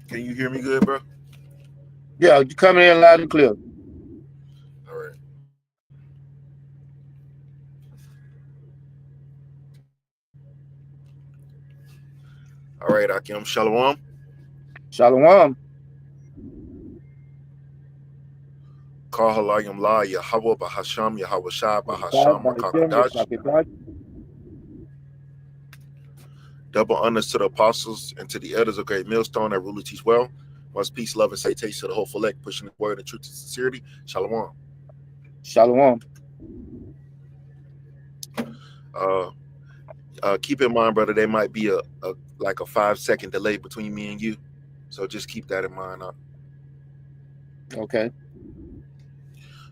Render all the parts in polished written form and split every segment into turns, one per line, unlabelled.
Can you hear me good, bro?
Yeah, you coming in loud and clear.
All right. All right, Akim Shalom.
Shalom.
Kahalayim La Yahweh Bahasham Yahweh Shah
God,
Bahasham
by Hashem,
Makakadash.
Yisakitash.
Double honors to the apostles and to the elders of Great Millstone that rule and teach well. Much peace, love, and salutation to the whole elect, pushing the word and truth and sincerity. Shalom.
Shalom.
Uh, keep in mind, brother, there might be a like a 5 second delay between me and you, so just keep that in mind.
Okay.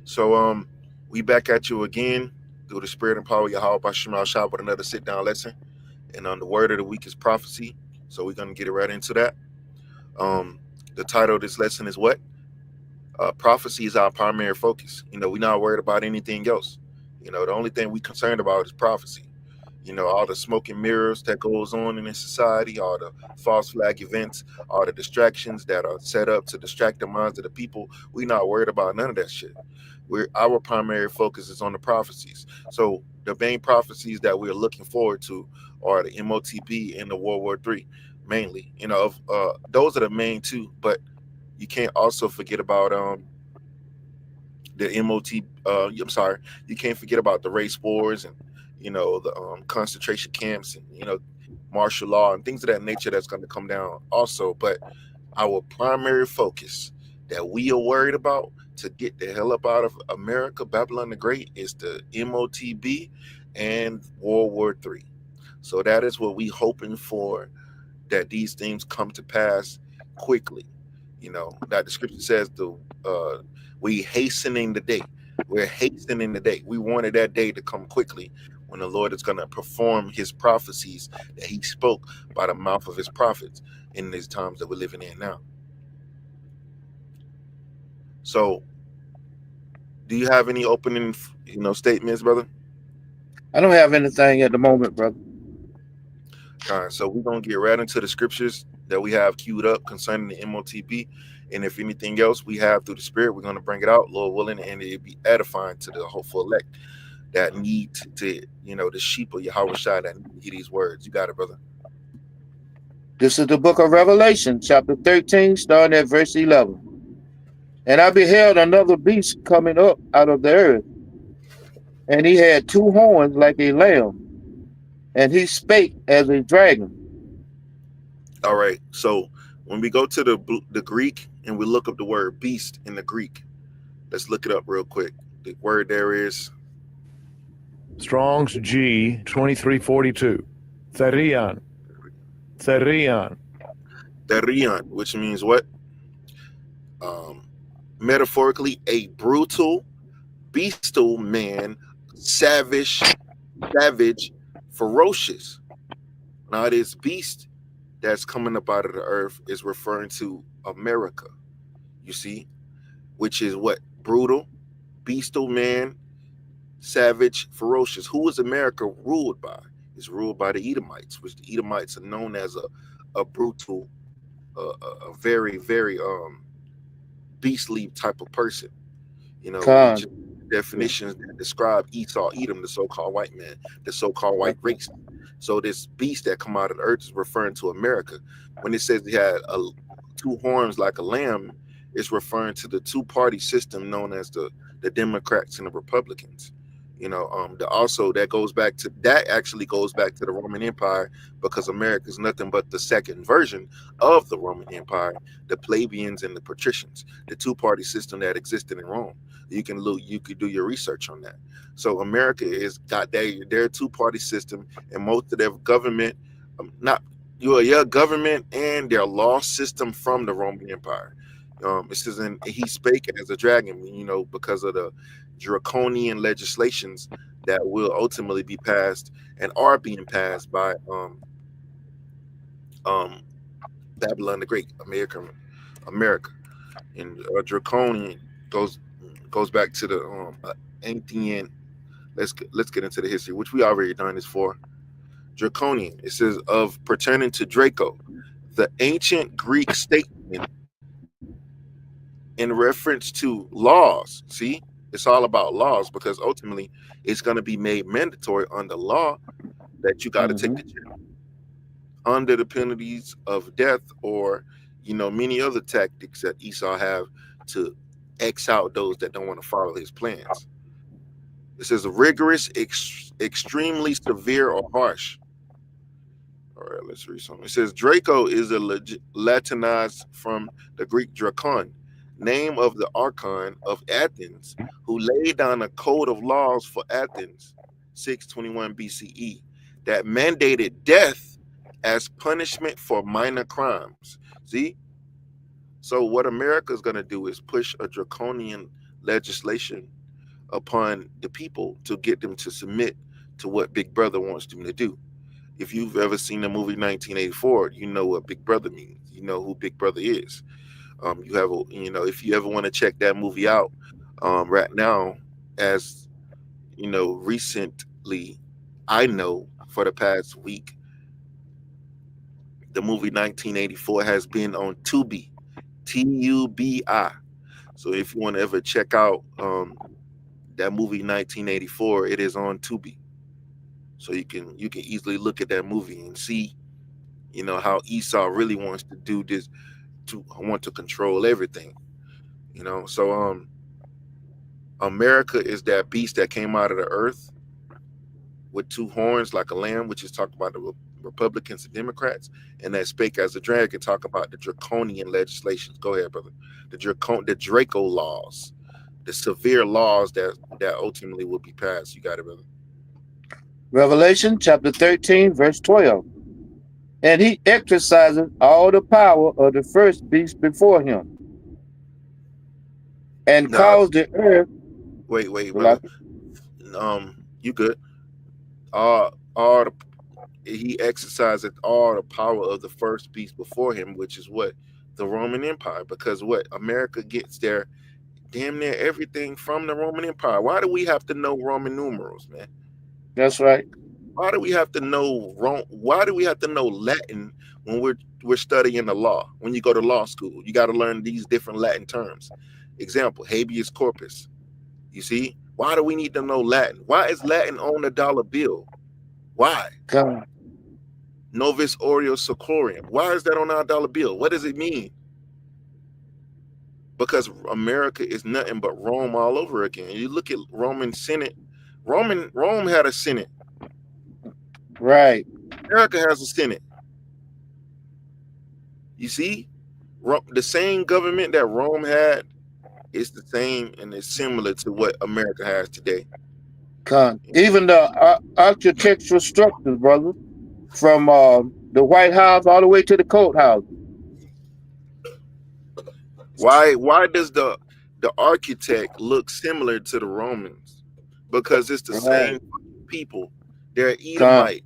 So we back at you again through the spirit and power of Yahweh Bashim Al Shah with another sit down lesson, and on the word of the week is prophecy. So we're gonna get it right into that. Um, the title of this lesson is what? Prophecy is our primary focus. We're not worried about anything else. The only thing we concerned about is prophecy. All the smoke and mirrors that goes on in this society, all the false flag events, all the distractions that are set up to distract the minds of the people. We're not worried about none of that shit. Our primary focus is on the prophecies. So the main prophecies that we're looking forward to are the MOTP and the World War III, mainly. Those are the main two, but you can't also forget about the MOT. I'm sorry, you can't forget about the race wars and the concentration camps and martial law and things of that nature that's going to come down also. But our primary focus that we are worried about to get the hell up out of America, Babylon the Great, is the MOTB and World War III. So that is what we hoping for, that these things come to pass quickly. That the scripture says we hastening the day. We're hastening the day. We wanted that day to come quickly when the Lord is going to perform his prophecies that he spoke by the mouth of his prophets in these times that we're living in now. So, do you have any opening, statements, brother?
I don't have anything at the moment, brother.
All right, so we're gonna get right into the scriptures that we have queued up concerning the MOTB, and if anything else we have through the Spirit, we're gonna bring it out, Lord willing, and it'll be edifying to the hopeful elect that need the sheep of Yahweh Shai that need to hear these words. You got it, brother.
This is the book of Revelation, chapter 13, starting at verse 11. And I beheld another beast coming up out of the earth, and he had two horns like a lamb, and he spake as a dragon.
All right. So when we go to the Greek and we look up the word beast in the Greek, let's look it up real quick. The word there is
Strong's G 2342. Therion. Therion.
therion, which means what? Um, Metaphorically, a brutal, bestial man, savage, ferocious. Now, this beast that's coming up out of the earth is referring to America, you see, which is what? Brutal, bestial man, savage, ferocious. Who is America ruled by? It's ruled by the Edomites, which the Edomites are known as a brutal, a very, very beastly type of person. We
Con.
just definitions that describe Esau, Edom, the so-called white man, the so-called white race. So this beast that come out of the earth is referring to America. When it says he had two horns like a lamb, it's referring to the two-party system known as the Democrats and the Republicans. Also that actually goes back to the Roman Empire, because America is nothing but the second version of the Roman Empire, the plebeians and the patricians, the two-party system that existed in Rome. You could do your research on that. So America is got their two-party system, and most of their government, not your government and their law system from the Roman Empire. It says, and he spake as a dragon, because of the draconian legislations that will ultimately be passed and are being passed by um, Babylon the Great, America, and draconian goes back to the ancient. Let's get into the history, which we already done this for. Draconian. It says of pertaining to Draco, the ancient Greek statement in reference to laws. See, it's all about laws because ultimately it's going to be made mandatory under law that you got to take the jail under the penalties of death or, many other tactics that Esau have to X out those that don't want to follow his plans. It says rigorous, extremely severe or harsh. All right, let's read something. It says Draco is a Latinized from the Greek Dracon, name of the archon of Athens, who laid down a code of laws for Athens, 621 BCE, that mandated death as punishment for minor crimes. See? So what America is going to do is push a draconian legislation upon the people to get them to submit to what Big Brother wants them to do. If you've ever seen the movie 1984, you know what Big Brother means. You know who Big Brother is. If you ever want to check that movie out, right now, as recently, I know for the past week, the movie 1984 has been on Tubi, Tubi. So if you want to ever check out that movie 1984, it is on Tubi. So you can easily look at that movie and see, how Esau really wants to do this, want to control everything. So America is that beast that came out of the earth with two horns like a lamb, which is talking about the Republicans and Democrats, and that spake as a dragon, talk about the draconian legislations. Go ahead, brother. The Draco laws, the severe laws that ultimately will be passed. You got it, brother.
Revelation chapter 13, verse 12. And he exercises all the power of the first beast before him, and caused the earth.
Wait, brother. You good? He exercises all the power of the first beast before him, which is what? The Roman Empire. Because what? America gets their damn near everything from the Roman Empire. Why do we have to know Roman numerals, man?
That's right.
Why do we have to know Why do we have to know Latin when we're studying the law? When you go to law school, you got to learn these different Latin terms. Example, habeas corpus. You see? Why do we need to know Latin? Why is Latin on the dollar bill? Why?
God.
Novus Ordo Seclorum. Why is that on our dollar bill? What does it mean? Because America is nothing but Rome all over again. You look at Roman Senate. Rome had a Senate.
Right.
America has a Senate. You see? The same government that Rome had is the same and it's similar to what America has today.
God. Even the architectural structures, brother, from the White House all the way to the courthouse.
Why does the architect look similar to the Romans? Because it's the same people. They're Edomite.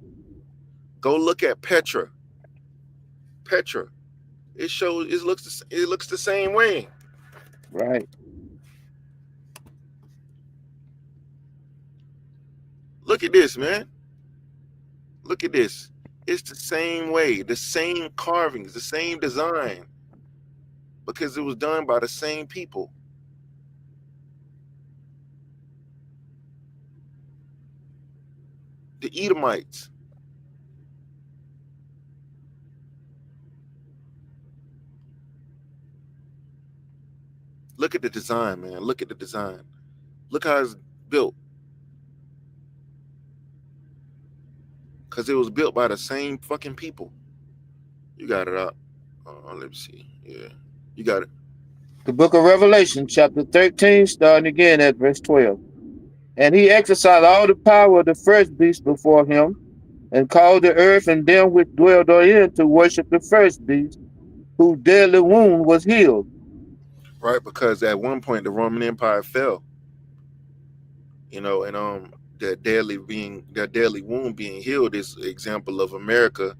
Go look at Petra. It looks the same way.
Right.
Look at this, man. Look at this. It's the same way, the same carvings, the same design. Because it was done by the same people. The Edomites. Look at the design, man. Look at the design. Look how it's built. Because it was built by the same fucking people. You got it up. Let me see. Yeah. You got it.
The book of Revelation, chapter 13, starting again at verse 12. And he exercised all the power of the first beast before him, and called the earth and them which dwell therein to worship the first beast, whose deadly wound was healed.
Right, because at one point the Roman Empire fell. And that deadly wound being healed is an example of America,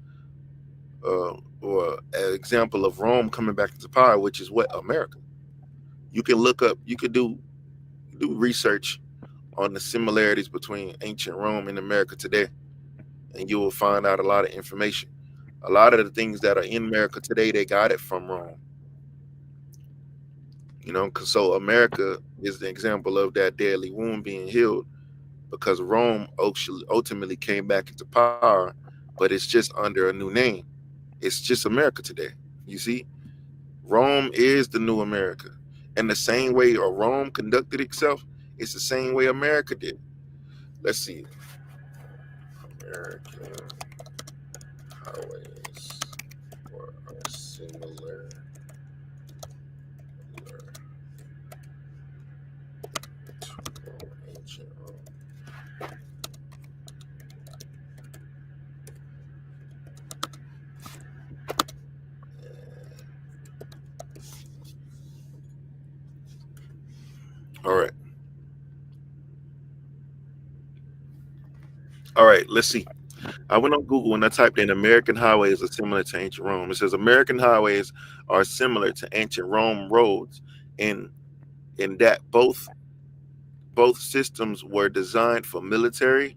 or an example of Rome coming back into power, which is what? America. You can look up, you could do research on the similarities between ancient Rome and America today, and you will find out a lot of information. A lot of the things that are in America today, they got it from Rome. So America is the example of that deadly wound being healed because Rome ultimately came back into power, but it's just under a new name. It's just America today. You see, Rome is the new America. And the same way Rome conducted itself, it's the same way America did. Let's see. American highways are similar to ancient Rome. All right. All right, let's see. I went on Google and I typed in American highways are similar to ancient Rome. It says American highways are similar to ancient Rome roads in that both systems were designed for military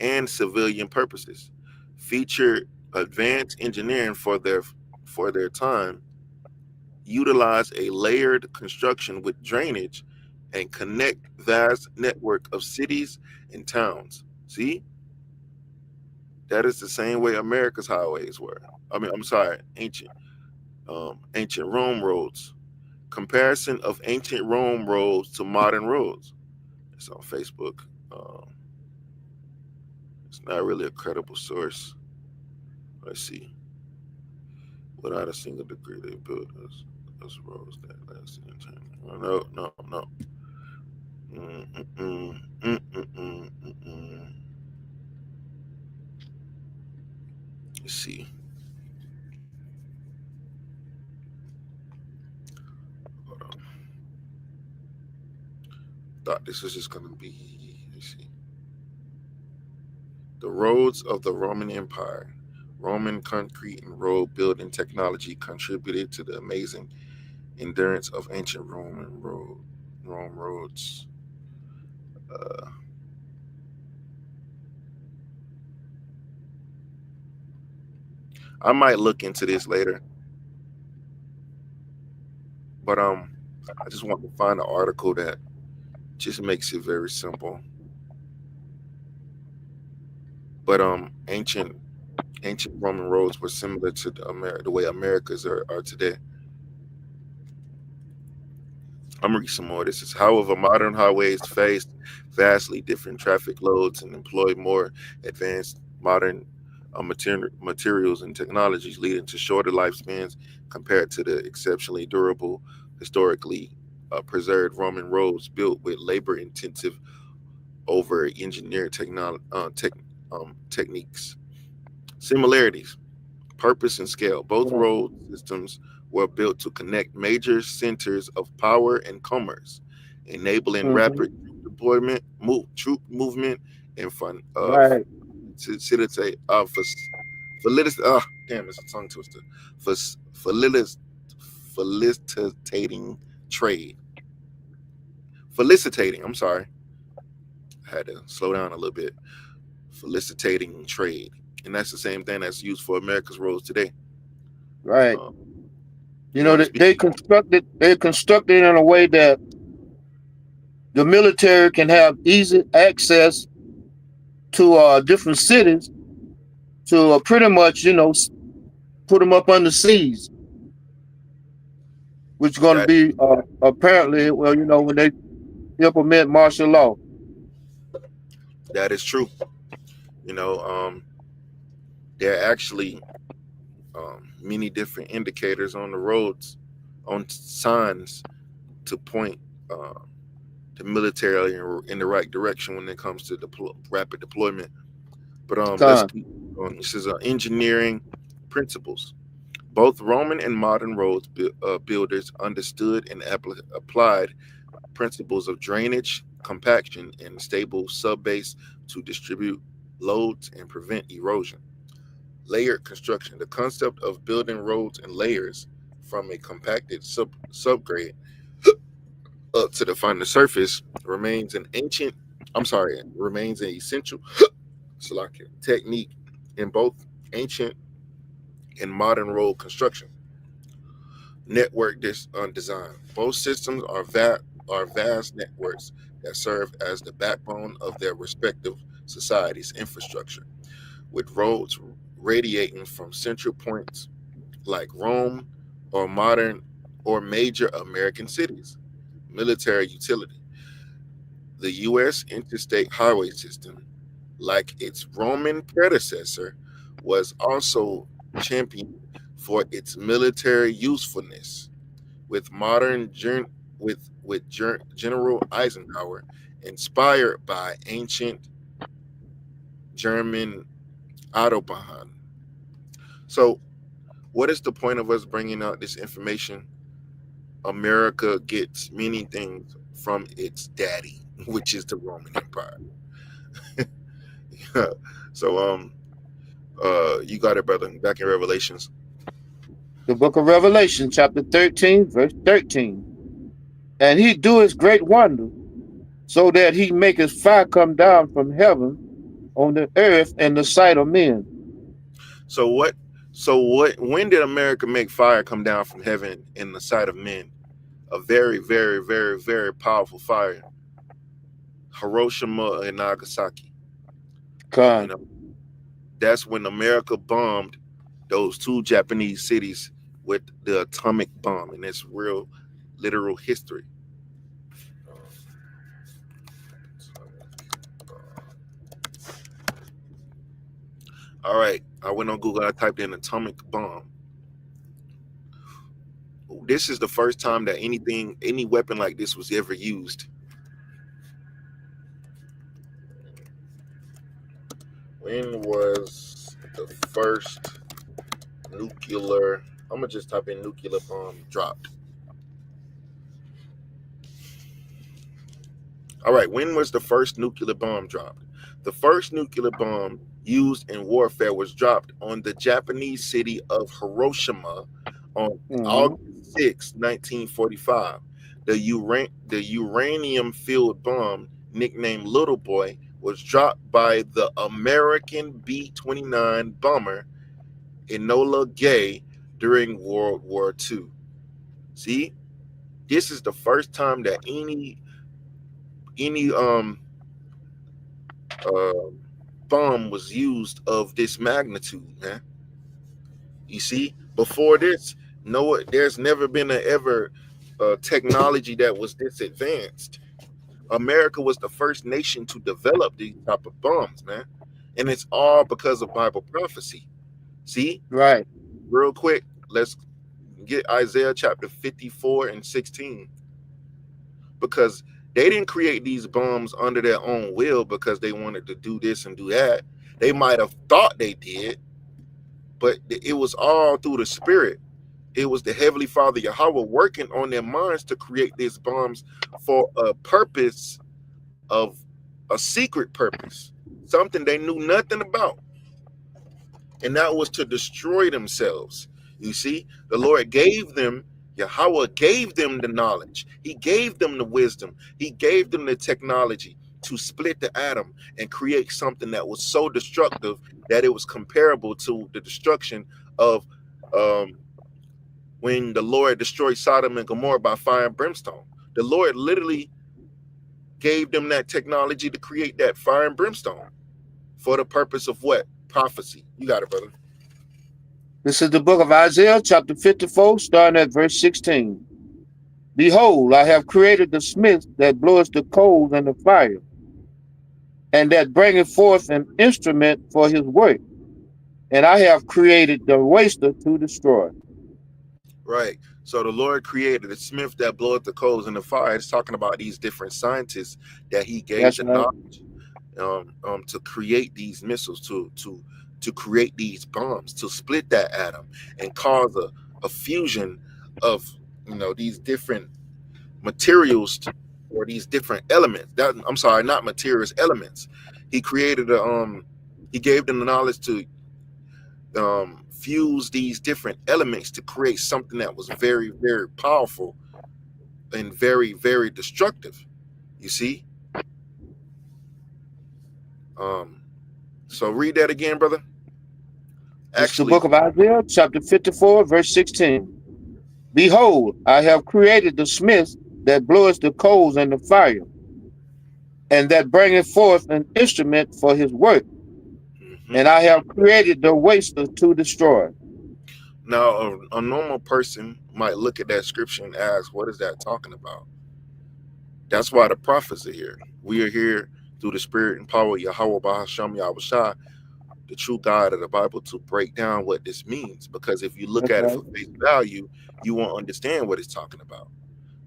and civilian purposes, feature advanced engineering for their time, utilize a layered construction with drainage, and connect vast network of cities and towns. See? That is the same way America's highways were. I'm sorry, ancient Rome roads. Comparison of ancient Rome roads to modern roads. It's on Facebook. It's not really a credible source. Let's see. Without a single degree, they built us roads that last in time. No. Let's see. Hold on. Thought this was just gonna be. Let's see. The roads of the Roman Empire. Roman concrete and road building technology contributed to the amazing endurance of ancient Rome roads. Uh, I might look into this later, but I just want to find an article that just makes it very simple. But ancient Roman roads were similar to the way Americas are today. I'm gonna read some more. This is, however, modern highways face vastly different traffic loads and employ more advanced modern materials and technologies, leading to shorter lifespans compared to the exceptionally durable, historically preserved Roman roads built with labor-intensive, over-engineered techniques. Similarities. Purpose and scale. Both road systems were built to connect major centers of power and commerce, enabling rapid troop movement, and
Right.
facilitate damn, it's a tongue twister. Felicitating trade. Felicitating. I'm sorry, I had to slow down a little bit. Felicitating trade, and that's the same thing that's used for America's roads today.
Right.
Um,
You know, they're constructed in a way that the military can have easy access to different cities to pretty much, put them up under siege, which is going to
that
be apparently, well, when they implement martial law.
that is true. You know, there are actually many different indicators on the roads, on signs to point the military in the right direction when it comes to rapid deployment. But let's
Con.
keep on. This is engineering principles. Both Roman and modern roads builders understood and applied principles of drainage, compaction, and stable subbase to distribute loads and prevent erosion. Layered construction. The concept of building roads in layers from a compacted subgrade up to define the surface remains an essential technique in both ancient in modern road construction. Network design. Both systems are vast networks that serve as the backbone of their respective societies' infrastructure, with roads radiating from central points like Rome or modern or major American cities. Military utility. The U.S. interstate highway system, like its Roman predecessor, was also championed for its military usefulness. With General Eisenhower, inspired by ancient German Autobahn. So, what is the point of us bringing out this information? America gets many things from its daddy, which is the Roman Empire. So, you got it, brother. Back in Revelations.
The book of Revelation, chapter 13, verse 13. And he doeth great wonder, so that he maketh fire come down from heaven on the earth in the sight of men.
So what? So what? When did America make fire come down from heaven in the sight of men? A very, very, very, very powerful fire. Hiroshima and Nagasaki. You know, that's when America bombed those two Japanese cities with the atomic bomb, and it's real, literal history. All right, I went on Google. I typed in atomic bomb. This is the first time that any weapon like this was ever used. When was the first nuclear? I'm gonna just type in nuclear bomb dropped. All right, when was the first nuclear bomb dropped? The first nuclear bomb used in warfare was dropped on the Japanese city of Hiroshima on August 6, 1945. The uranium-filled bomb, nicknamed Little Boy, was dropped by the American B-29 bomber Enola Gay during World War II. See, this is the first time that any bomb was used of this magnitude, man. You see, before this, there's never been technology that was this advanced. America was the first nation to develop these type of bombs, man, and it's all because of Bible prophecy. See,
right?
Real quick, let's get Isaiah chapter 54 and 16, because they didn't create these bombs under their own will because they wanted to do this and do that. They might have thought they did, but it was all through the Spirit. It was the Heavenly Father Yahweh working on their minds to create these bombs for a purpose of a secret purpose, something they knew nothing about. And that was to destroy themselves. You see, the Lord gave them, Yahweh gave them the knowledge. He gave them the wisdom. He gave them the technology to split the atom and create something that was so destructive that it was comparable to the destruction of when the Lord destroyed Sodom and Gomorrah by fire and brimstone. The Lord literally gave them that technology to create that fire and brimstone for the purpose of what? Prophecy. You got it, brother.
This is the book of Isaiah, chapter 54, starting at verse 16. Behold, I have created the smith that bloweth the coals and the fire, and that bringeth forth an instrument for his work. And I have created the waster to destroy.
Right. So the Lord created the smith that bloweth the coals and the fire. It's talking about these different scientists that he gave the knowledge to create these missiles, to create these bombs, to split that atom and cause a fusion of these different materials or these different elements. I'm sorry, not materials, elements. He created he gave them the knowledge to fuse these different elements to create something that was very, very powerful and very, very destructive. You see? So read that again, brother.
This is the
Actually,
book of Isaiah, chapter 54, verse 16. Behold, I have created the smith that bloweth the coals in the fire, and that bringeth forth an instrument for his work.
mhm.
And I have created the waster to destroy.
Now a normal person might look at that scripture and ask, what is that talking about? That's why the prophets are here. We are here through the spirit and power of Yahweh Bahasham Yahushua, the true God of the Bible, to break down what this means. Because if you look
That's
at it
right.
for face value, you won't understand what it's talking about.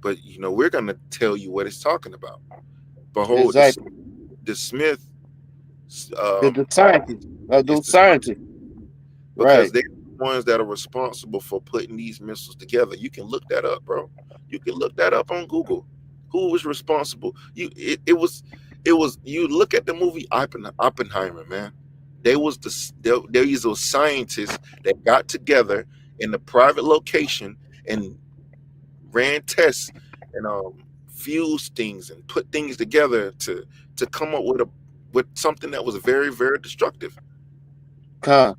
But we're gonna tell you what it's talking about. Behold,
Exactly.
the smith,
The
um,
scientists,
is
those
the
scientists.
because
Right.
they're the ones that are responsible for putting these missiles together. You can look that up, bro. You can look that up on Google. Who was responsible? It was you look at the movie Oppenheimer, man. There was those scientists that got together in a private location and ran tests and fused things and put things together to come up with something that was very, very destructive.
Con.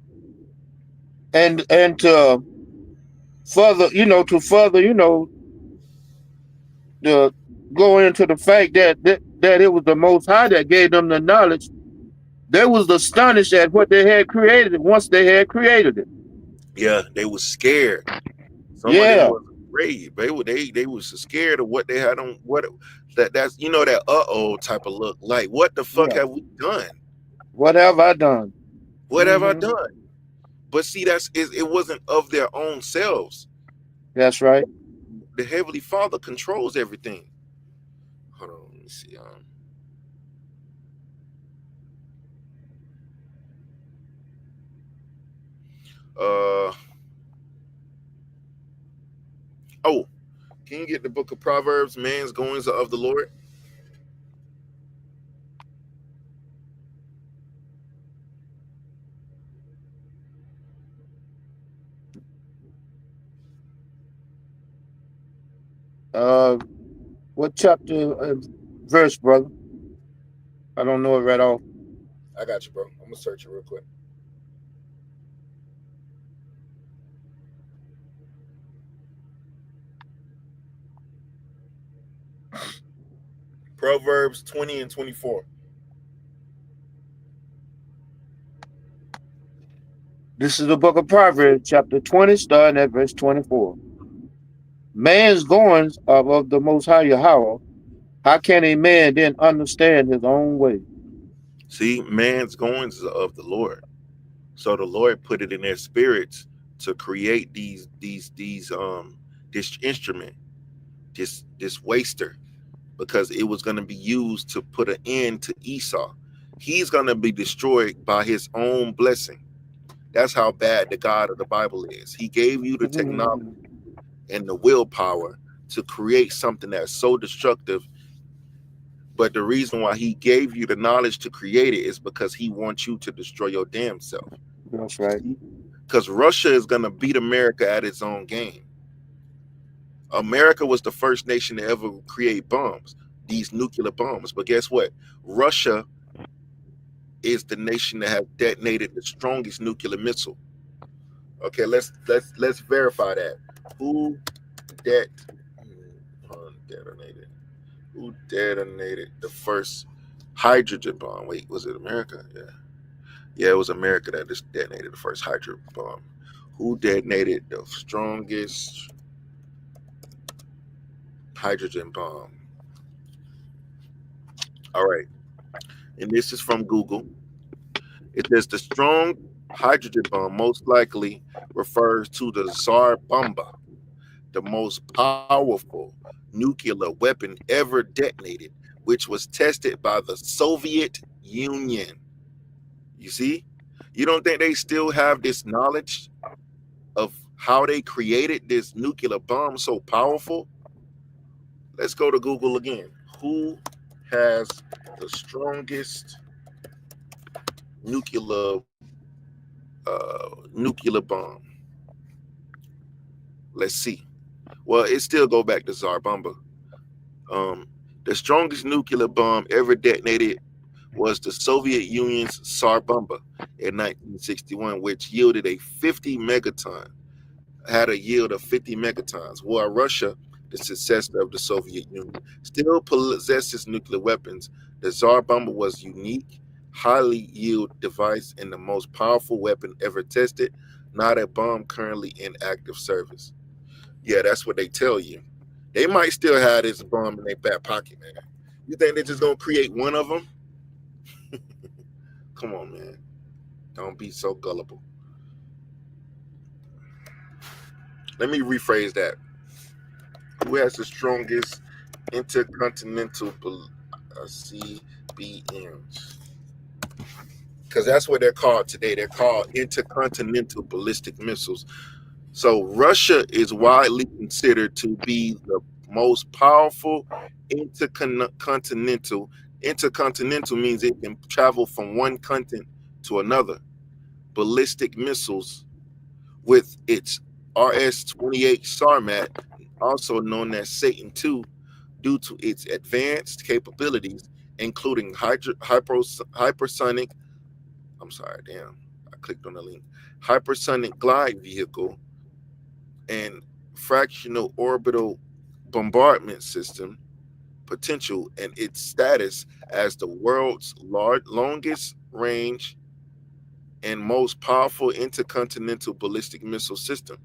And to further, the go into the fact that it was the Most High that gave them the knowledge. They was astonished at what they had created once they had created it.
Yeah, they was scared. Some of them
Yeah,
was afraid. They was scared of what they had on that's that type of look. Like, what the fuck
yeah.
have we done?
What have I done?
What have I
Hmm.
done? But see, it wasn't of their own selves.
That's right.
The Heavenly Father controls everything. Hold on, let me see. Uh oh, can you get the book of Proverbs? Man's goings are of the Lord.
Uh, what chapter, verse, brother? I don't know it right off.
I got you, bro. I'm gonna search it real quick. Proverbs 20 and 24.
This is the book of Proverbs, chapter 20, starting at verse 24. Man's goings are of the Most High Yahweh. How can a man then understand his own way?
See, man's goings is of the Lord. So the Lord put it in their spirits to create this instrument, this waster, because it was going to be used to put an end to Esau. He's going to be destroyed by his own blessing. That's how bad the God of the Bible is. He gave you the technology and the willpower to create something that's so destructive. But the reason why he gave you the knowledge to create it is because he wants you to destroy your damn self.
That's right.
Because Russia is going to beat America at its own game. America was the first nation to ever create bombs, these nuclear bombs. But guess what? Russia is the nation that has detonated the strongest nuclear missile. Okay, let's verify that. Who detonated? Who detonated the first hydrogen bomb? Wait, was it America? Yeah, it was America that just detonated the first hydrogen bomb. Who detonated the strongest hydrogen bomb? All right, and this is from Google. It says the strong hydrogen bomb most likely refers to the Tsar Bomba, the most powerful nuclear weapon ever detonated, which was tested by the Soviet Union. You see, you don't think they still have this knowledge of how they created this nuclear bomb so powerful? Let's go to Google again. Who has the strongest nuclear nuclear bomb? Let's see. Well, it still go back to Tsar Bomba. The strongest nuclear bomb ever detonated was the Soviet Union's Tsar Bomba. in 1961, which yielded a 50 megaton, had a yield of 50 megatons, while Russia, the successor of the Soviet Union, still possesses nuclear weapons. The Tsar Bomba was a unique, highly yield device and the most powerful weapon ever tested, not a bomb currently in active service. Yeah, that's what they tell you. They might still have this bomb in their back pocket, man. You think they're just gonna create one of them? Come on, man. Don't be so gullible. Let me rephrase that. Who has the strongest intercontinental CBMs? Because that's what they're called today. They're called intercontinental ballistic missiles. So Russia is widely considered to be the most powerful intercontinental. Intercontinental means it can travel from one continent to another. Ballistic missiles with its RS-28 Sarmat, also known as Satan II, due to its advanced capabilities, including hypersonic. I'm sorry, damn, I clicked on the link. Hypersonic glide vehicle and fractional orbital bombardment system potential, and its status as the world's longest range and most powerful intercontinental ballistic missile system.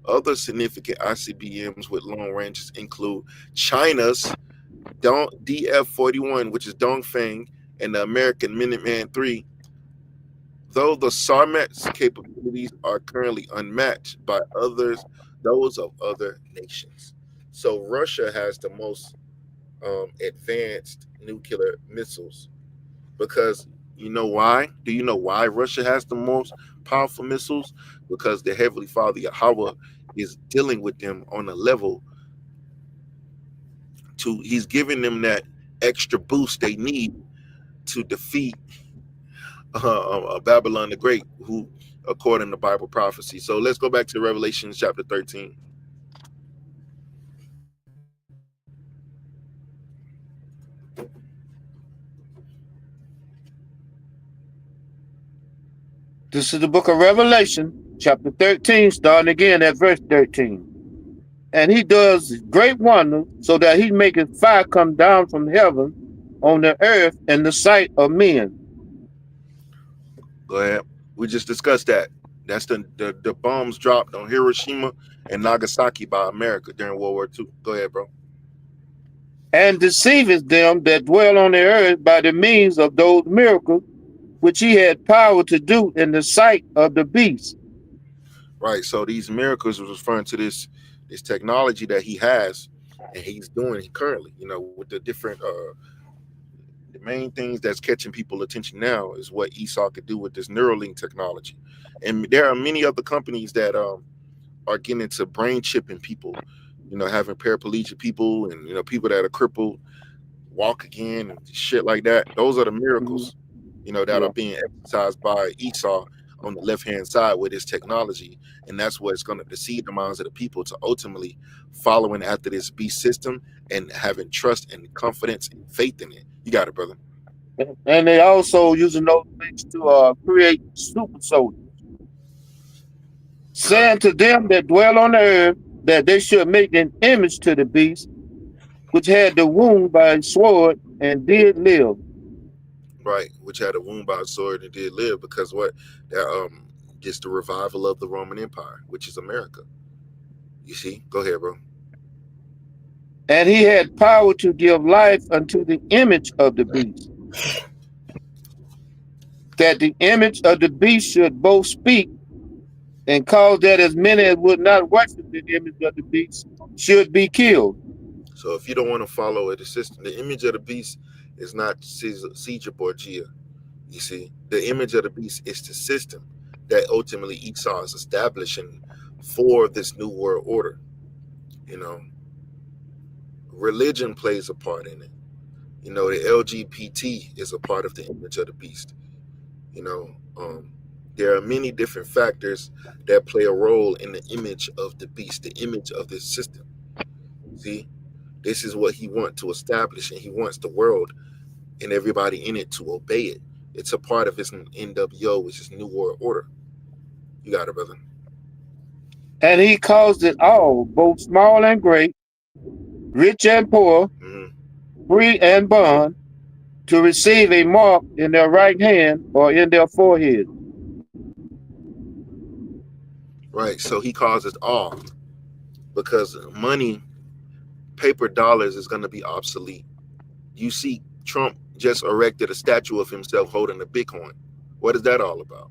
Other significant ICBMs with long ranges include China's DF-41, which is Dongfeng, and the American Minuteman III, though the Sarmat's capabilities are currently unmatched by those of other nations. So Russia has the most advanced nuclear missiles because you know why? Do you know why Russia has the most powerful missiles? Because the Heavenly Father Yahweh is dealing with them on a level he's giving them that extra boost they need to defeat Babylon the Great, who according to Bible prophecy. So let's go back to Revelation chapter 13.
This is the book of Revelation, chapter 13, starting again at verse 13. And he does great wonders, so that he maketh fire come down from heaven on the earth in the sight of men.
Go ahead. We just discussed that. That's the bombs dropped on Hiroshima and Nagasaki by America during World War II. Go ahead, bro.
And deceiveth them that dwell on the earth by the means of those miracles which he had power to do in the sight of the beast.
Right. So these miracles was referring to this technology that he has and he's doing currently, with the different the main things that's catching people attention now is what Esau could do with this Neuralink technology. And there are many other companies that are getting into brain chipping people, having paraplegic people and people that are crippled walk again and shit like that. Those are the miracles, that are being exercised by Esau on the left-hand side with his technology. And that's what's going to deceive the minds of the people to ultimately following after this beast system and having trust and confidence and faith in it. You got it, brother.
And they also using those things to create super soldiers, saying to them that dwell on the earth that they should make an image to the beast, which had the wound by a sword and did live.
Right, which had a wound by a sword and did live, because what that gets the revival of the Roman Empire, which is America. You see, go ahead, bro.
And he had power to give life unto the image of the beast, that the image of the beast should both speak and cause that as many as would not worship the image of the beast should be killed.
So if you don't want to follow the system, the image of the beast is not Caesar Borgia. You see, the image of the beast is the system that ultimately Esau is establishing for this new world order. Religion plays a part in it. The LGBT is a part of the image of the beast. There are many different factors that play a role in the image of the beast, the image of this system. See, this is what he wants to establish, and he wants the world and everybody in it to obey it. It's a part of his NWO, which is New World Order. You got it, brother.
And he caused it all, both small and great, rich and poor, free and bond, to receive a mark in their right hand or in their forehead.
Right. So he caused it all because money, paper dollars is going to be obsolete. You see, Trump just erected a statue of himself holding a Bitcoin. What is that all about?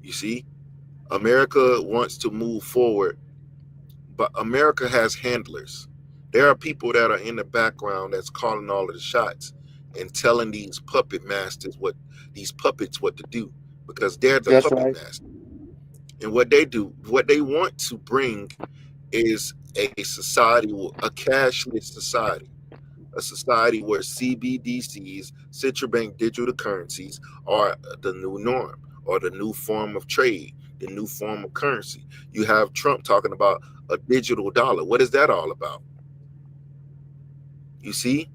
You see, America wants to move forward, but America has handlers. There are people that are in the background that's calling all of the shots and telling these puppet masters these puppets what to do, because they're the
That's
puppet
right.
master. And what they do, what they want to bring is a society, a cashless society, a society where CBDCs, central bank digital currencies, are the new norm or the new form of trade, the new form of currency. You have Trump talking about a digital dollar. What is that all about? You see,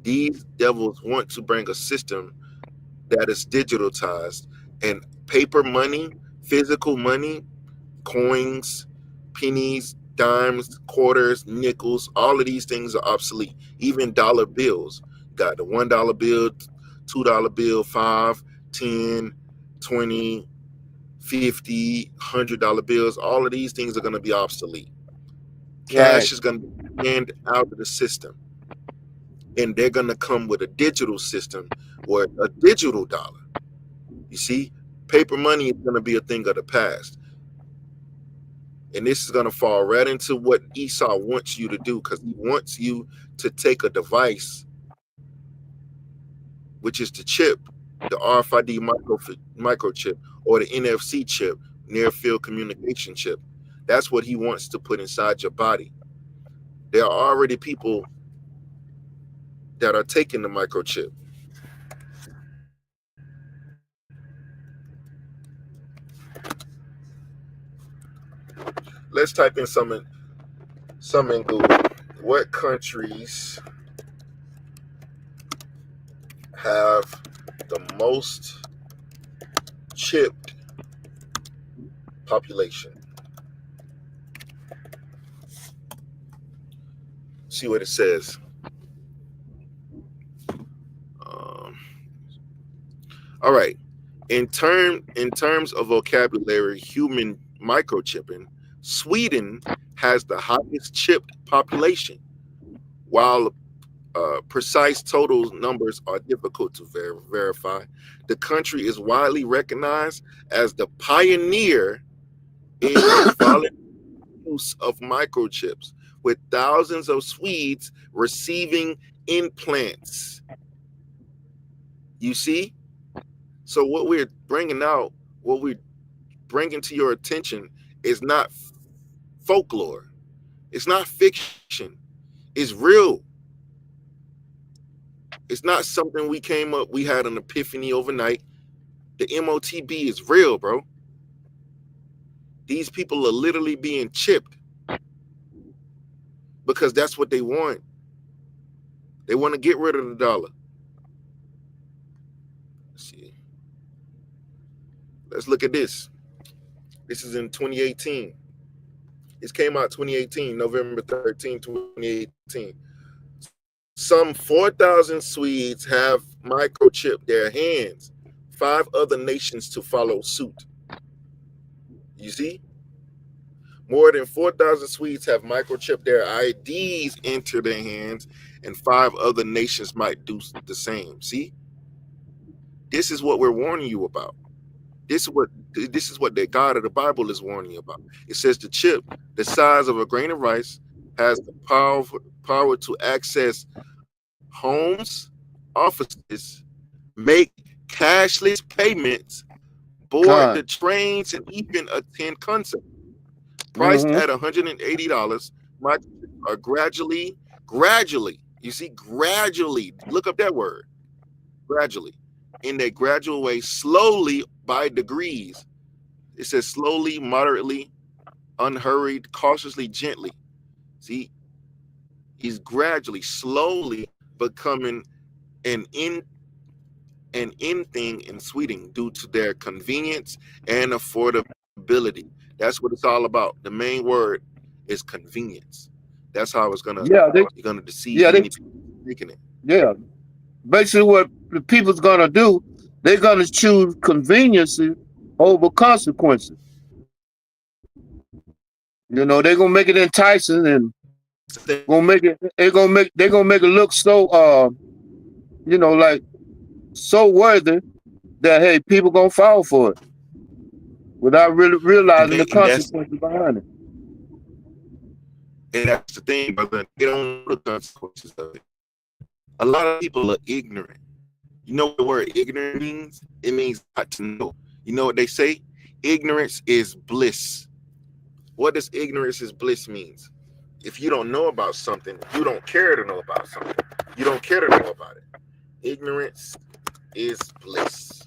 these devils want to bring a system that is digitalized, and paper money, physical money, coins, pennies, dimes, quarters, nickels, all of these things are obsolete. Even dollar bills. Got the $1 bill, $2 bill, 5, 10, 20, 50, $100 bills. All of these things are going to be obsolete. Cash is going to be banned out of the system. And they're going to come with a digital system or a digital dollar. You see, paper money is going to be a thing of the past. And this is going to fall right into what Esau wants you to do, because he wants you to take a device, which is the chip, the RFID microchip, or the NFC chip, near field communication chip. That's what he wants to put inside your body. There are already people that are taking the microchip. Let's type in some in Google. What countries have the most chipped population? See what it says. All right. In terms of vocabulary, human microchipping, Sweden has the highest chipped population, while precise total numbers are difficult to verify. The country is widely recognized as the pioneer in the voluntary use of microchips, with thousands of Swedes receiving implants. You see? So what we're bringing to your attention is not folklore. It's not fiction. It's real. It's not something we had an epiphany overnight. The MOTB is real, bro. These people are literally being chipped because that's what they want. They want to get rid of the dollar. Let's see. Let's look at this. This is in 2018. This came out 2018, November 13, 2018. Some 4,000 Swedes have microchipped their hands. 5 other nations to follow suit. You see? More than 4,000 Swedes have microchipped their IDs into their hands, and 5 other nations might do the same. See? This is what we're warning you about. This is what the God of the Bible is warning you about. It says the chip, the size of a grain of rice, has the power to access homes, offices, make cashless payments, board the trains, and even attend concerts. Priced at $180, microchips are gradually, you see, gradually, look up that word, gradually, in a gradual way, slowly, by degrees. It says slowly, moderately, unhurried, cautiously, gently. See, he's gradually, slowly becoming an and anything in sweetening due to their convenience and affordability. That's what it's all about. The main word is convenience. That's how it's gonna
Yeah,
you're gonna deceive
yeah, they,
many people making it.
yeah. Basically, what the people's gonna do, they're gonna choose convenience over consequences. You know, they're gonna make it enticing and they're gonna make it look so you know, like so worthy that hey, people gonna fall for it without really realizing the
And that's
consequences behind it.
and that's the thing, brother. They don't know the consequences of it. A lot of people are ignorant. You know what the word ignorant means? It means not to know. You know what they say? Ignorance is bliss. What does ignorance is bliss means? If you don't know about something, you don't care to know about something. You don't care to know about it. Ignorance is bliss.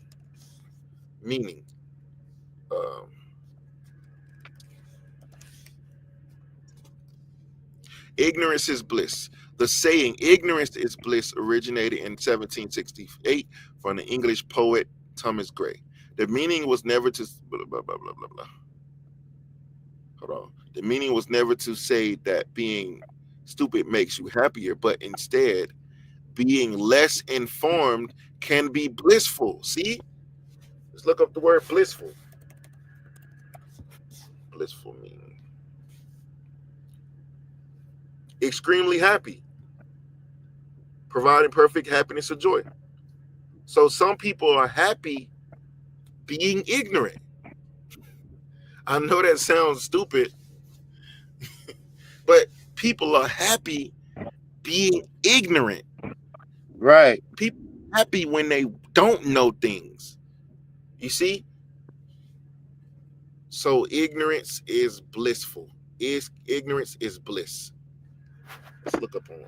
Meaning, ignorance is bliss. The saying ignorance is bliss originated in 1768 from the English poet Thomas Gray. The meaning was never to blah, blah, blah, blah, blah, blah. Hold on. The meaning was never to say that being stupid makes you happier, but instead, being less informed can be blissful. See? Let's look up the word blissful. Blissful meaning extremely happy, providing perfect happiness or joy. So some people are happy being ignorant. I know that sounds stupid, but people are happy being ignorant.
Right.
People are happy when they don't know things. You see? So ignorance is blissful. Ignorance is bliss. Let's look up on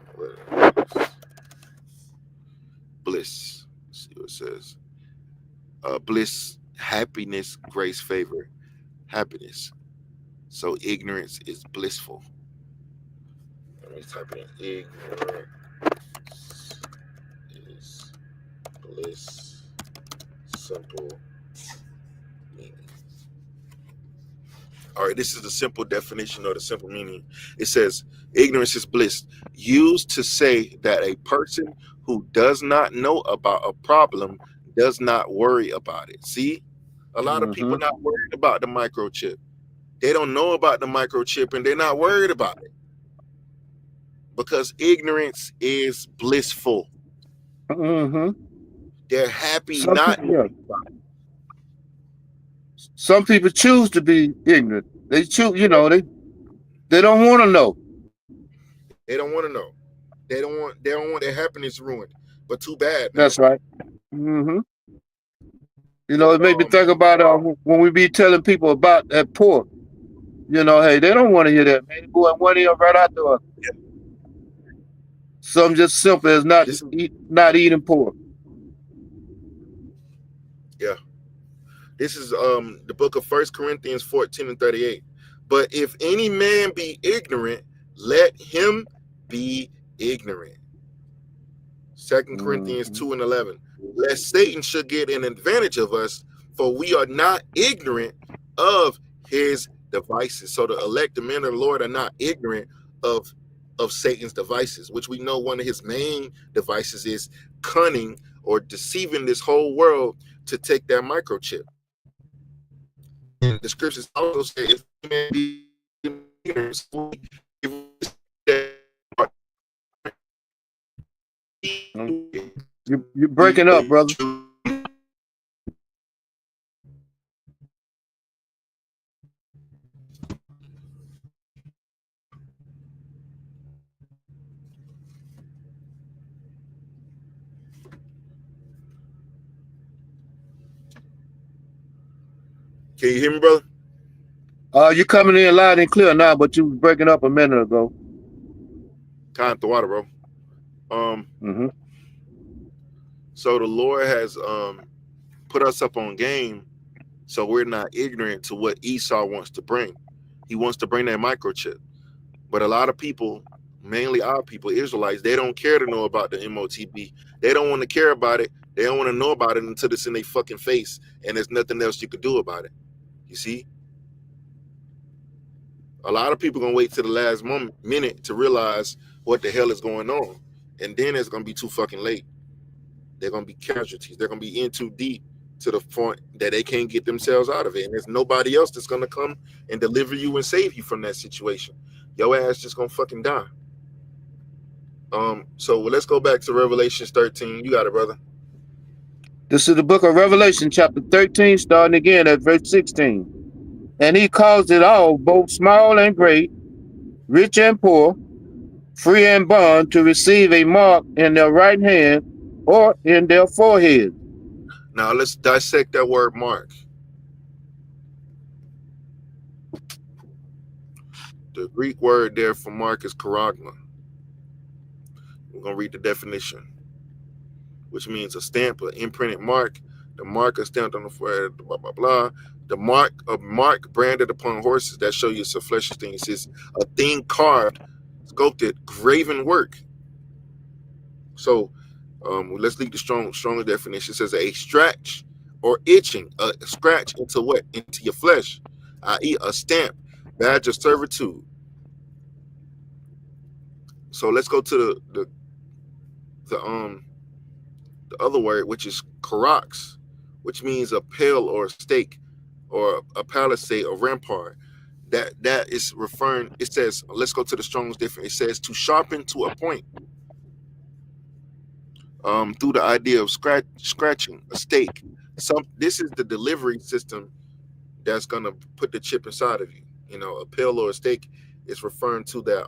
bliss. Let's see what it says. Bliss, happiness, grace, favor, happiness. So ignorance is blissful. Let me type it in. Ignorance is bliss. Simple meaning. All right, this is the simple definition or the simple meaning. It says ignorance is bliss, used to say that a person who does not know about a problem does not worry about it. See, a lot of people not worried about the microchip. They don't know about the microchip and they're not worried about it because ignorance is blissful. They're happy not.
Some people choose to be ignorant. They choose, you know, they don't want to know.
They don't want to know. They don't want their happiness ruined. But too bad. Man.
That's right. You know, it made me think about when we be telling people about that pork. You know, hey, they don't want to hear that, man. Boy, one ear right out the other. Yeah. Something just simple as not eating pork.
Yeah. This is the book of 1 Corinthians 14:38. But if any man be ignorant, let him be ignorant. 2 Corinthians 2:11. Lest Satan should get an advantage of us, for we are not ignorant of his devices. So the elect, the men of the Lord, are not ignorant of Satan's devices, which we know one of his main devices is cunning or deceiving this whole world to take their microchip. And the scriptures also say, if man be ignorant,
you're breaking up, brother.
Can you hear me, brother?
You're coming in loud and clear now, but you was breaking up a minute ago.
Count the water, bro. So the Lord has put us up on game, so we're not ignorant to what Esau wants to bring. He wants to bring that microchip, but a lot of people, mainly our people, Israelites, they don't care to know about the MOTB. They don't want to care about it They don't want to know about it until it's in their fucking face, and there's nothing else you could do about it. You see? A lot of people gonna wait till the last minute to realize what the hell is going on, and then it's gonna be too fucking late. They're gonna be casualties. They're gonna be in too deep to the point that they can't get themselves out of it, and there's nobody else that's gonna come and deliver you and save you from that situation. Your ass just gonna fucking die. So let's go back to Revelations 13. You got it, brother.
This is the book of Revelation, chapter 13, starting again at verse 16. And he caused it all, both small and great, rich and poor, free and bond, to receive a mark in their right hand or in their forehead.
Now let's dissect that word mark. The Greek word there for mark is charagma. We're going to read the definition, which means a stamp, an imprinted mark. The mark is stamped on the forehead, blah, blah, blah. The mark branded upon horses that show you it's a fleshy thing. It says a thing carved, sculpted, graven work. So let's leave the stronger definition. It says a scratch or itching, a scratch into what? Into your flesh, i.e. a stamp, badge of servitude. So let's go to the other word, which is karax, which means a pale or a stake or a palisade or rampart. That is referring, it says, let's go to the Strong's different. It says to sharpen to a point. Through the idea of scratching a stake. This is the delivery system that's gonna put the chip inside of you. You know, a pill or a stake is referring to that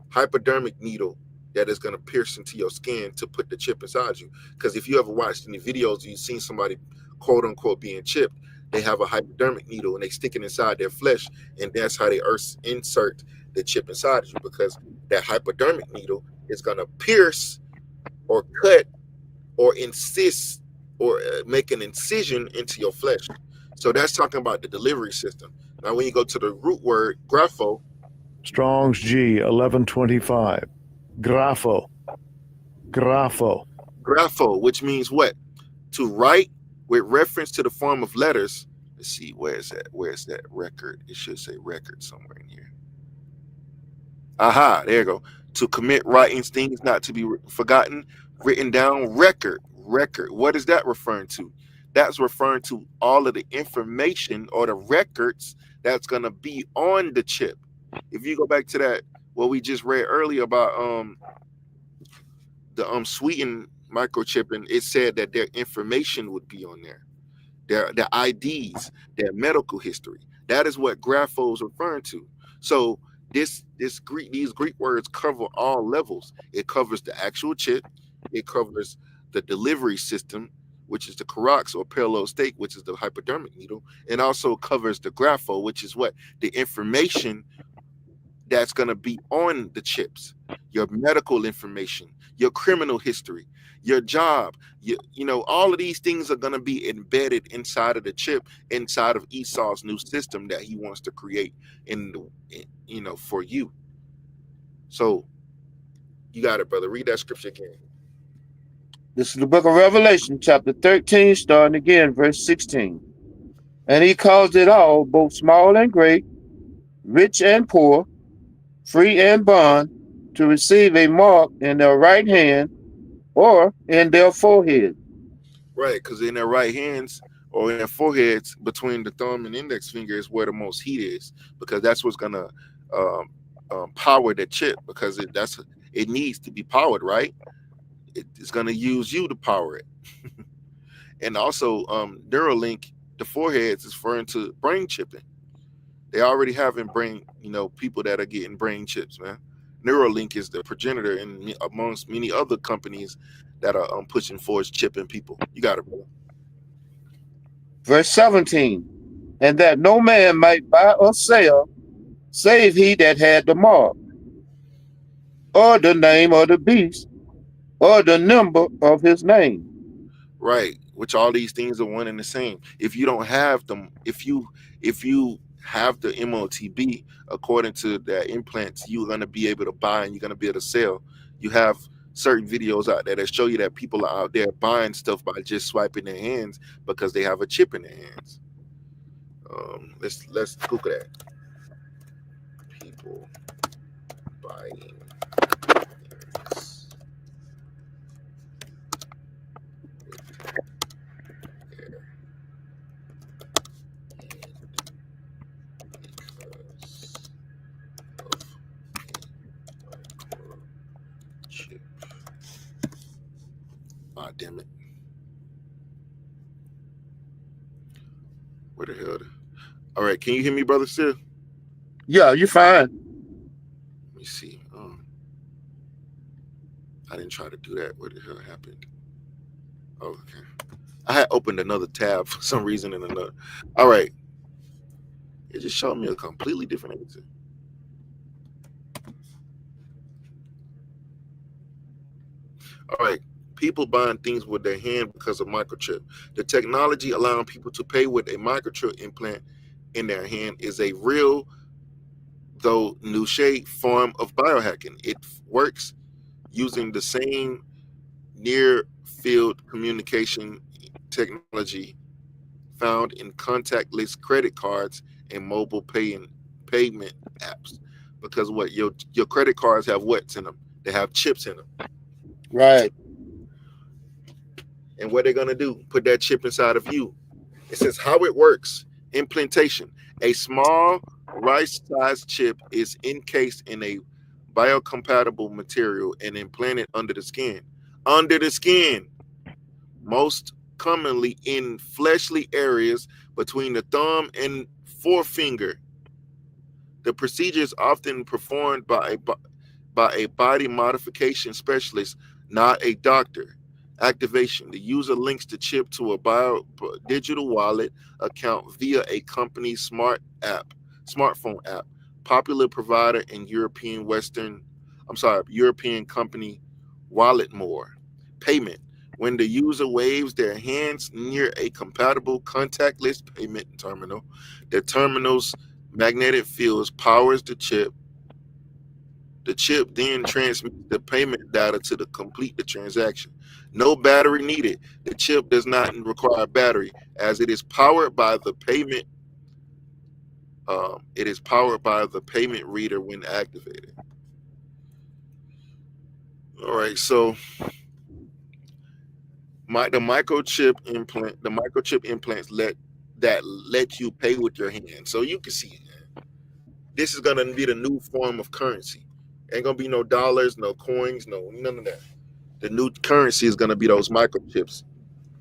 hypodermic needle that is gonna pierce into your skin to put the chip inside you. Because if you ever watched any videos, you've seen somebody quote unquote being chipped, they have a hypodermic needle and they stick it inside their flesh, and that's how they insert the chip inside of you, because that hypodermic needle is gonna pierce or cut or insist or make an incision into your flesh. So that's talking about the delivery system. Now, when you go to the root word, grapho.
Strong's G 1125. Grapho. Grapho.
Grapho, which means what? To write with reference to the form of letters. Let's see, where's that record? It should say record somewhere in here. Aha, there you go. To commit writings, things not to be forgotten, written down, record. What is that referring to? That's referring to all of the information or the records that's going to be on the chip. If you go back to that, what we just read earlier about the Sweden microchipping, it said that their information would be on there. Their IDs, their medical history. That is what grapho is referring to. So these Greek words cover all levels. It covers the actual chip. It covers the delivery system, which is the karax or parallel stake, which is the hypodermic needle, and also covers the grapho, which is what? The information that's going to be on the chips, your medical information, your criminal history, your job, you know, all of these things are going to be embedded inside of the chip, inside of Esau's new system that he wants to create for you. So you got it, brother. Read that scripture again.
This is the book of Revelation, chapter 13, starting again, verse 16. And he caused it all, both small and great, rich and poor, free and bond, to receive a mark in their right hand or in their forehead.
Right, because in their right hands or in their foreheads, between the thumb and index finger is where the most heat is, because that's what's going to power the chip, because it needs to be powered, right? It's going to use you to power it. And also Neuralink, the foreheads is referring to brain chipping. They already having brain, people that are getting brain chips, man. Neuralink is the progenitor amongst many other companies that are pushing forward chipping people. You got it, brother.
Verse 17, and that no man might buy or sell, save he that had the mark, or the name of the beast, or the number of his name.
Right, which all these things are one and the same. If you don't have them, if you have the MOTB, according to their implants, you're going to be able to buy and you're going to be able to sell. You have certain videos out there that show you that people are out there buying stuff by just swiping their hands because they have a chip in their hands. Let's Google that. People buying things with their chip. Ah, damn it. Where the hell? All right, can you hear me, brother? Still?
Yeah, you fine.
Let me see. I didn't try to do that. What the hell happened? Oh, okay. I had opened another tab for some reason in another. All right. It just showed me a completely different answer. All right. People buying things with their hand because of microchip. The technology allowing people to pay with a microchip implant in their hand is a real, though niche form of biohacking. It works using the same near field communication technology found in contactless credit cards and mobile payment apps. Because what your credit cards have what's in them? They have chips in them.
Right.
And what they're gonna do? Put that chip inside of you. It says how it works. Implantation. A small rice-sized chip is encased in a biocompatible material and implanted under the skin. Under the skin. Most commonly in fleshly areas between the thumb and forefinger. The procedure is often performed by a body modification specialist, not a doctor. Activation. The user links the chip to a digital wallet account via a company's smartphone app, popular provider in European company Walletmore. Payment. When the user waves their hands near a compatible contactless payment terminal, the terminal's magnetic fields powers the chip. The chip then transmits the payment data to complete the transaction. No battery needed. The chip does not require battery, as it is powered by the payment. It is powered by the payment reader when activated. All right, so the microchip implants let you pay with your hand. So you can see, this is gonna be the new form of currency. Ain't gonna be no dollars, no coins, none of that. The new currency is gonna be those microchips,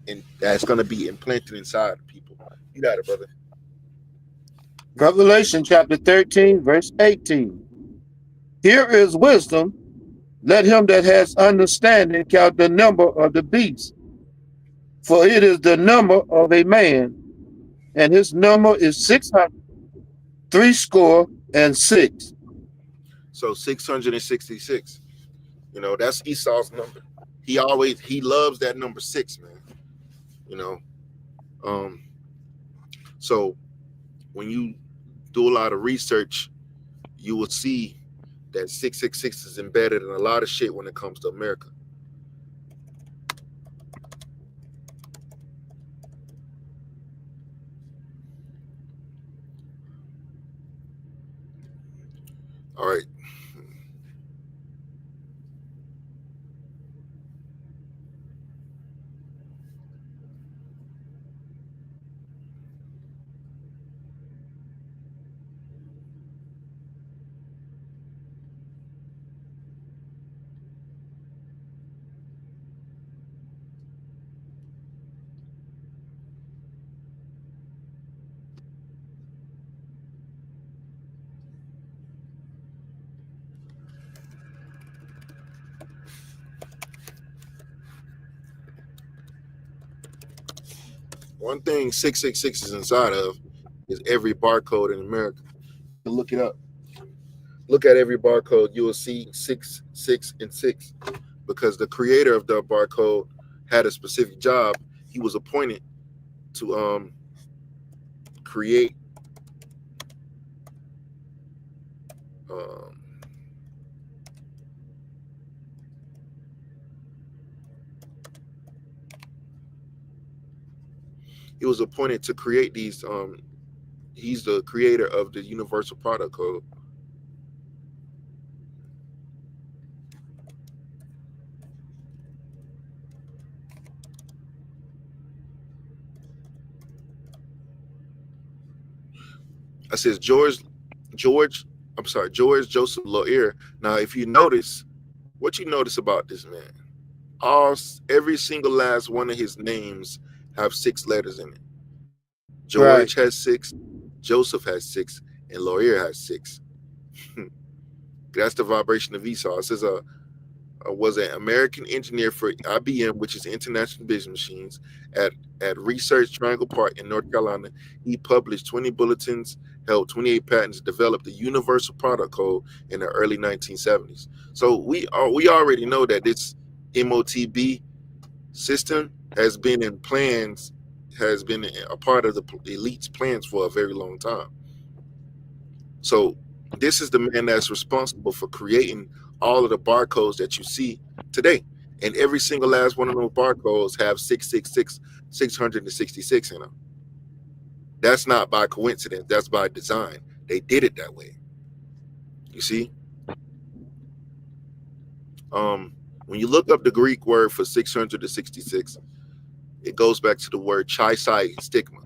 and that's gonna be implanted inside people. You got it, brother.
Revelation chapter 13, verse 18. Here is wisdom. Let him that has understanding count the number of the beast, for it is the number of a man, and his number is 666.
So 666. That's Esau's number. He loves that number 6, man. So when you do a lot of research, you will see that 666 is embedded in a lot of shit when it comes to America. All right. One thing 666 is inside of is every barcode in America. Look it up. Look at every barcode. You will see 6, 6, and 6, because the creator of the barcode had a specific job. He was appointed to create he was appointed to create these. He's the creator of the Universal Product Code. I says George Joseph Loyer. Now, if you notice, what you notice about this man, every single last one of his names have 6 letters in it. George has 6, Joseph has 6, and Loyer has 6. That's the vibration of Esau. It says was an American engineer for IBM, which is International Business Machines, at Research Triangle Park in North Carolina. He published 20 bulletins, held 28 patents, developed the Universal Product Code in the early 1970s. So we already know that this MOTB system has been a part of the elite's plans for a very long time. So this is the man that's responsible for creating all of the barcodes that you see today. And every single last one of those barcodes have 666, 666 in them. That's not by coincidence. That's by design. They did it that way. You see? When you look up the Greek word for 666, it goes back to the word chi-sai stigma,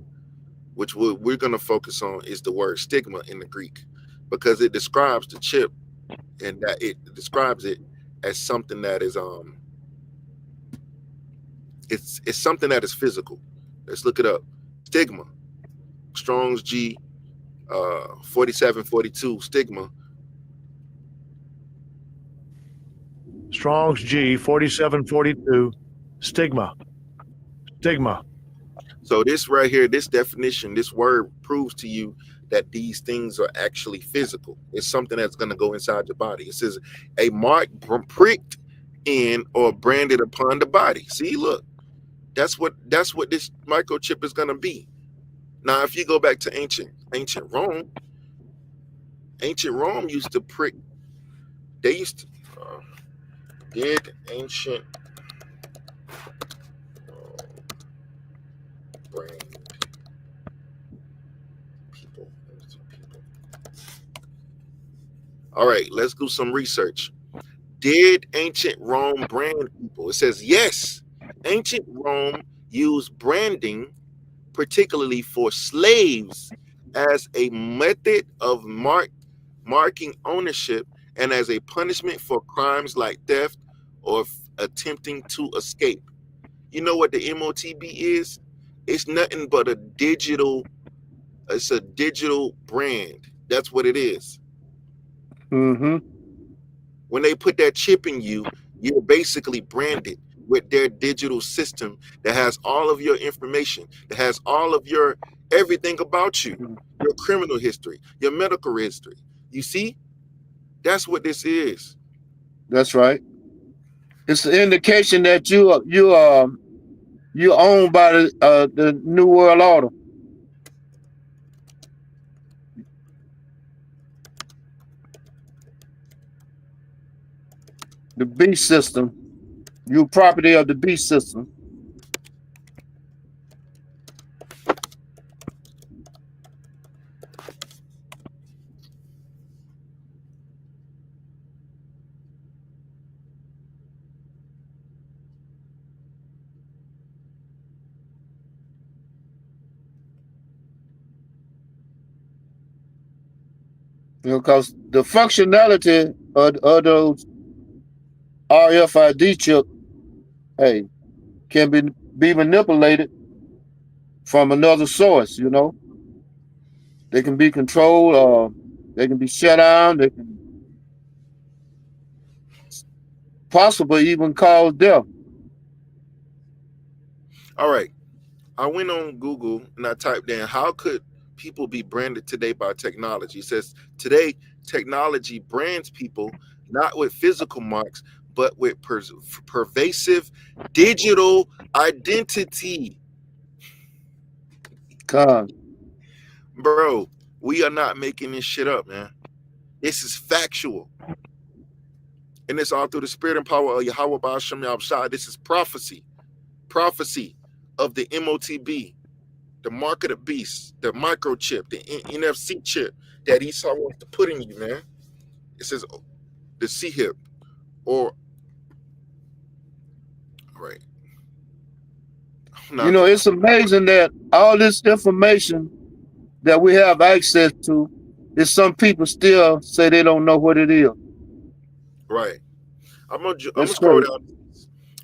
which we're going to focus on is the word stigma in the Greek, because it describes the chip, and that it describes it as something that is it's something that is physical. Let's look it up. Stigma, Strong's G 4742, stigma.
Strong's G 4742, stigma.
So this right here, this definition, this word proves to you that these things are actually physical. It's something that's going to go inside your body. It says a mark pricked in or branded upon the body. See, look, that's what this microchip is going to be. Now, if you go back to ancient Rome used to prick. They used to did ancient brand people. All right, let's do some research. Did ancient Rome brand people? It says yes. Ancient Rome used branding, particularly for slaves, as a method of marking ownership and as a punishment for crimes like theft or attempting to escape. You know what the MOTB is? It's nothing but a digital brand. That's what it is.
Mm-hmm.
When they put that chip in you, you're basically branded with their digital system that has all of your information, that has all of your everything about you, your criminal history, your medical history. You see? That's what this is.
That's right. It's an indication that you're owned by the New World Order. The beast system. You're property of the beast system. Because the functionality of those RFID chip, hey, can be manipulated from another source, you know. They can be controlled, or they can be shut down, they can possibly even cause death.
All right. I went on Google and I typed in how could people be branded today by technology. It says today technology brands people not with physical marks, but with pervasive digital identity.
God.
Bro, we are not making this shit up, man. This is factual. And it's all through the spirit and power of Yahweh Ba'ashem Yahushua. This is prophecy of the MOTB. the mark of the beast, the microchip, the NFC chip that Esau wants to put in you, man. It says the C-hip, or right.
You know, it's amazing that all this information that we have access to is some people still say they don't know what it is.
Right. I'm gonna
That's
scroll
crazy.
down.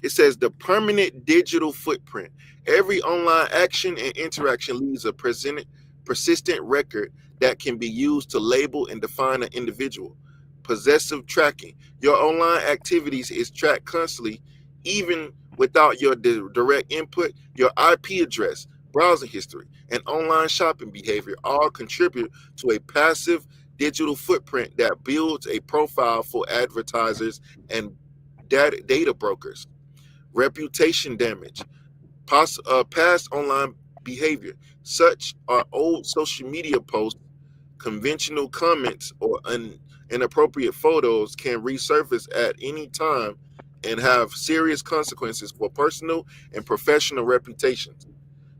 It says the permanent digital footprint. Every online action and interaction leaves a persistent record that can be used to label and define an individual. Possessive tracking. Your online activities is tracked constantly, even without your direct input. Your IP address, browsing history, and online shopping behavior all contribute to a passive digital footprint that builds a profile for advertisers and data brokers. Reputation damage, past online behavior, such are old social media posts, conventional comments, or inappropriate photos can resurface at any time and have serious consequences for personal and professional reputations.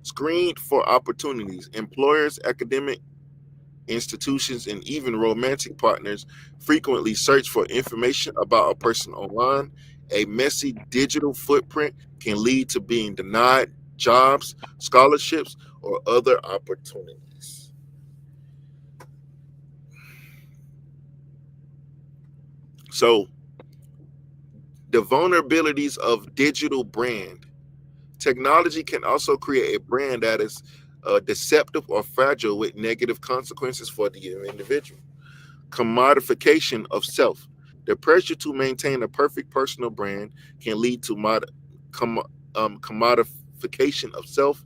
Screened for opportunities, employers, academic institutions, and even romantic partners frequently search for information about a person online. A messy digital footprint can lead to being denied jobs, scholarships, or other opportunities. So, the vulnerabilities of digital brand. Technology can also create a brand that is deceptive or fragile with negative consequences for the individual. Commodification of self. The pressure to maintain a perfect personal brand can lead to com- commodification of self,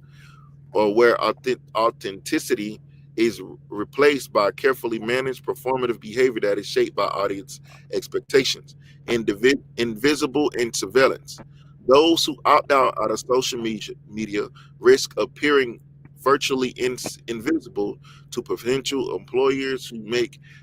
or where authenticity is replaced by carefully managed performative behavior that is shaped by audience expectations. Invisible in surveillance. Those who opt out of social media risk appearing virtually invisible to potential employers who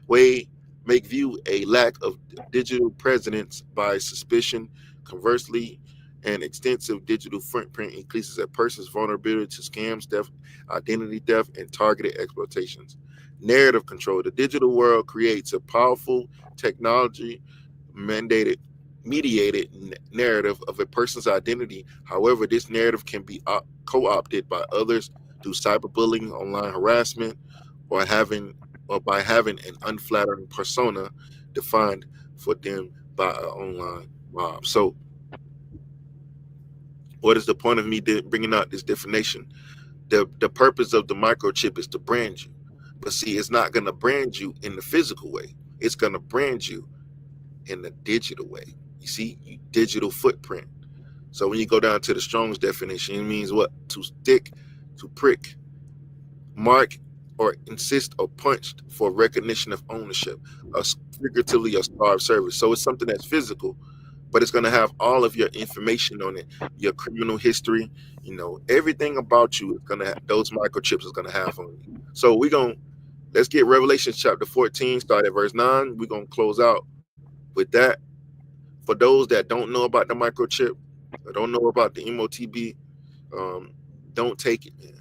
way make view a lack of digital presence by suspicion. Conversely, an extensive digital footprint increases a person's vulnerability to scams, theft, identity theft, and targeted exploitations. Narrative control. The digital world creates a powerful technology mandated mediated narrative of a person's identity. However, this narrative can be co-opted by others through cyberbullying, online harassment, or having or by having an unflattering persona defined for them by an online mob. So what is the point of me bringing out this definition? The purpose of the microchip is to brand you, but see, it's not going to brand you in the physical way. It's going to brand you in the digital way. You see, digital footprint. So when you go down to the Strong's definition, it means what? To stick, to prick, mark, or insist or punched for recognition of ownership, or figuratively a starved service. So it's something that's physical, but it's going to have all of your information on it, your criminal history, everything about you is going to have, those microchips is going to have on you. So let's get Revelation chapter 14, start at verse 9. We're going to close out with that. For those that don't know about the microchip, or don't know about the MOTB, don't take it, man.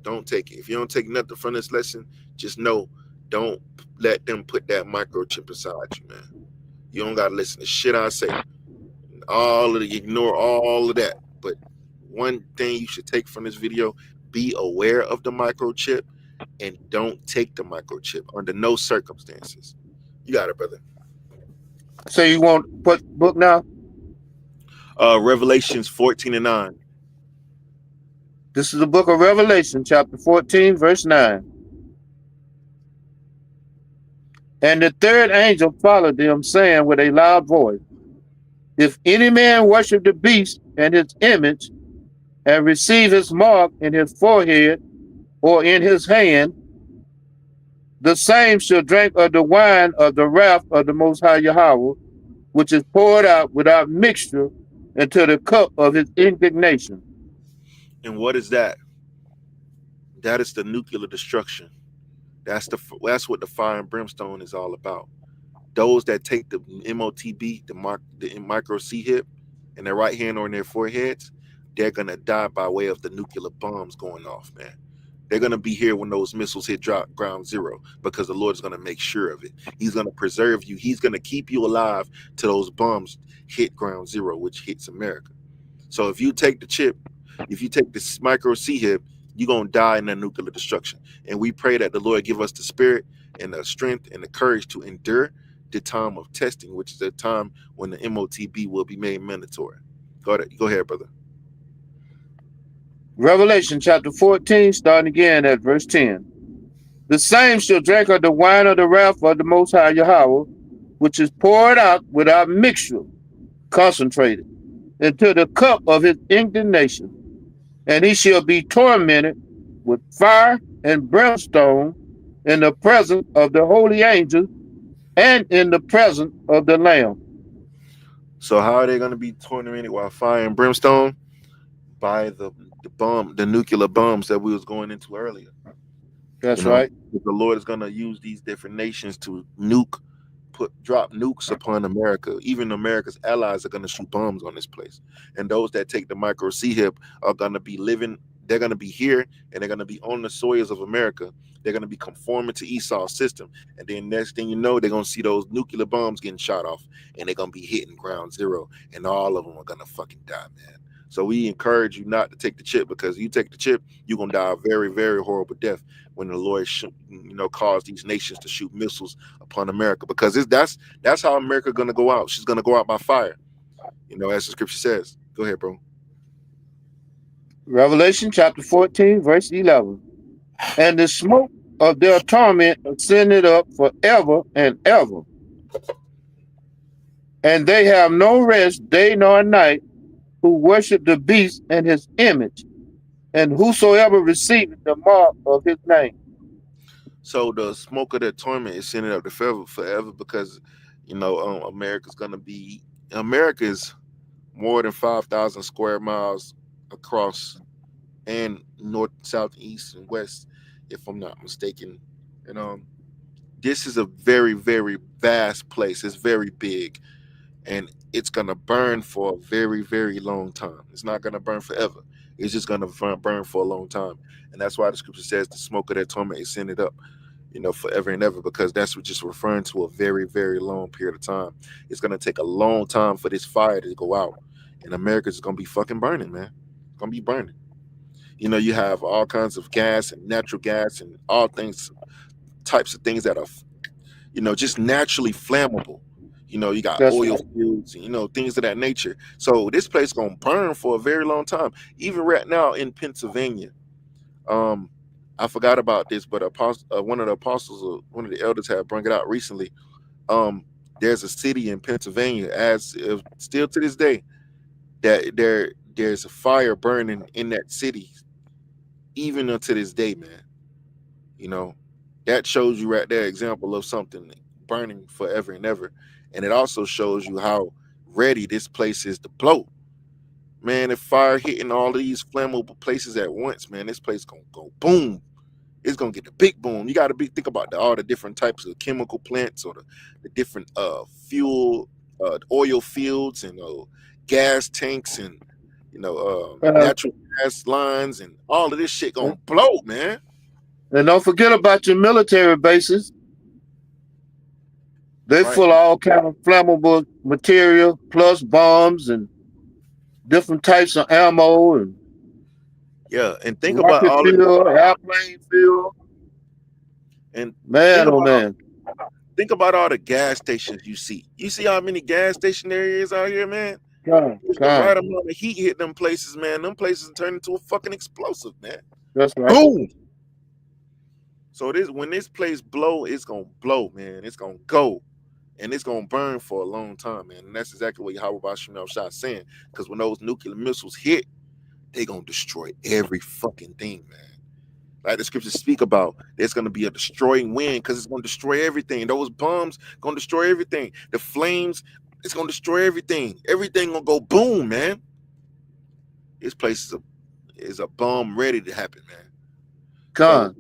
Don't take it. If you don't take nothing from this lesson, just know, don't let them put that microchip inside you, man. You don't got to listen to shit I say. Ignore all of that. But one thing you should take from this video, be aware of the microchip and don't take the microchip under no circumstances. You got it, brother.
So you want what book now?
Revelations 14 and 9.
This is the book of Revelation, chapter 14, verse 9. And the third angel followed them, saying with a loud voice, if any man worship the beast and his image, and receive his mark in his forehead or in his hand, the same shall drink of the wine of the wrath of the Most High Yahweh, which is poured out without mixture into the cup of his indignation.
And what is that? That is the nuclear destruction. That's what the fire and brimstone is all about. Those that take the MOTB, the micro C-hip, in their right hand or in their foreheads, they're gonna die by way of the nuclear bombs going off, man. They're going to be here when those missiles hit drop ground zero, because the Lord is going to make sure of it. He's going to preserve you. He's going to keep you alive till those bombs hit ground zero, which hits America. So if you take the chip, if you take this micro C hip, you're going to die in that nuclear destruction. And we pray that the Lord give us the spirit and the strength and the courage to endure the time of testing, which is the time when the MOTB will be made mandatory. Go ahead, brother.
Revelation chapter 14, starting again at verse 10. The same shall drink of the wine of the wrath of the Most High Yahweh, which is poured out without mixture, concentrated, into the cup of his indignation. And he shall be tormented with fire and brimstone in the presence of the holy angels and in the presence of the Lamb.
So how are they going to be tormented while fire and brimstone? By the nuclear bombs that we was going into earlier.
That's right.
The Lord is going to use these different nations to drop nukes upon America. Even America's allies are going to shoot bombs on this place. And those that take the micro C hip are going to be living. They're going to be here, and they're going to be on the soils of America. They're going to be conforming to Esau's system. And then next thing you know, they're going to see those nuclear bombs getting shot off, and they're going to be hitting ground zero, and all of them are going to fucking die, man. So we encourage you not to take the chip, because you take the chip, you're going to die a very, very horrible death when the Lord caused these nations to shoot missiles upon America, because that's how America going to go out. She's going to go out by fire, as the scripture says. Go ahead, bro.
Revelation chapter 14, verse 11. And the smoke of their torment ascended up forever and ever. And they have no rest day nor night, who worship the beast and his image, and whosoever receiveth the mark of his name.
So the smoke of their torment is sending up to forever, because America is more than 5,000 square miles across, and north, south, east, and west, if I'm not mistaken. And this is a very, very vast place. It's very big, and it's gonna burn for a very, very long time. It's not gonna burn forever. It's just gonna burn for a long time, and that's why the scripture says the smoke of their torment is sending up, forever and ever, because that's what just referring to a very, very long period of time. It's gonna take a long time for this fire to go out, and America's gonna be fucking burning, man. It's gonna be burning. You have all kinds of gas and natural gas and all types of things that are, just naturally flammable. You got oil fields and, things of that nature. So this place is going to burn for a very long time. Even right now in Pennsylvania, I forgot about this, but one of the apostles, one of the elders had brought it out recently. There's a city in Pennsylvania, still to this day, that there's a fire burning in that city, even unto this day, man. That shows you right there example of something burning forever and ever. And it also shows you how ready this place is to blow. Man, if fire hitting all these flammable places at once, man, this place gonna go boom. It's gonna get the big boom. You gotta think about all the different types of chemical plants, or the different fuel, oil fields, and gas tanks, and natural gas lines, and all of this shit gonna blow, man.
And don't forget about your military bases. They full of all kind of flammable material, plus bombs and different types of ammo, and
and think about all
fuel, airplane fuel.
And
man,
think about all the gas stations you see. You see how many gas station areas out here, man?
The
right amount of heat hit them places, man. Them places turn into a fucking explosive, man.
That's right.
Boom. So when this place blow, it's gonna blow, man. It's gonna go. And it's gonna burn for a long time, man. And that's exactly what Yahweh Bashim Shah saying. Because when those nuclear missiles hit, they gonna destroy every fucking thing, man. Like the scriptures speak about, there's gonna be a destroying wind, because it's gonna destroy everything. Those bombs gonna destroy everything. The flames, it's gonna destroy everything. Everything gonna go boom, man. This place is a bomb ready to happen, man.
God.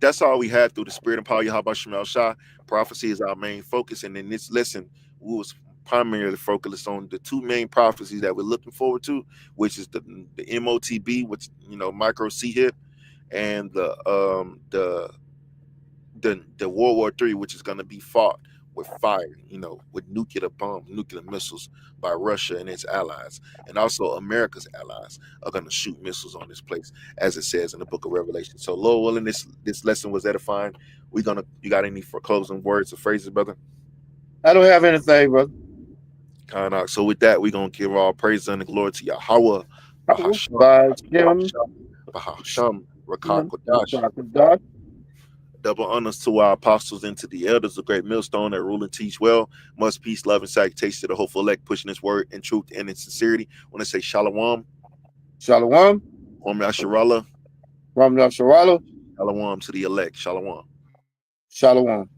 That's all we had through the spirit and power of Yahweh Shemel Shah. Prophecy is our main focus, and in this lesson, we was primarily focused on the two main prophecies that we're looking forward to, which is the MOTB, which micro C hip, and the World War III, which is going to be fought with fire, with nuclear bombs, nuclear missiles by Russia and its allies, and also America's allies are going to shoot missiles on this place, as it says in the Book of Revelation. So, Lord willing, this lesson was edifying. You got any for closing words or phrases, brother?
I don't have anything, brother.
Kind of. So with that, we're gonna give all praise and glory to Yahweh, Bahasham,
By Shem,
Bahasham, Rakat Kodash.
God,
Double honors to our apostles and to the elders, the great millstone that rule and teach well. Much peace, love, and salutation to the hopeful elect, pushing this word in truth and in sincerity. When I say Shalom,
Shalom,
Om Yasharallah,
Ram Nasharala,
Shalom to the elect, Shalom.
Shalom.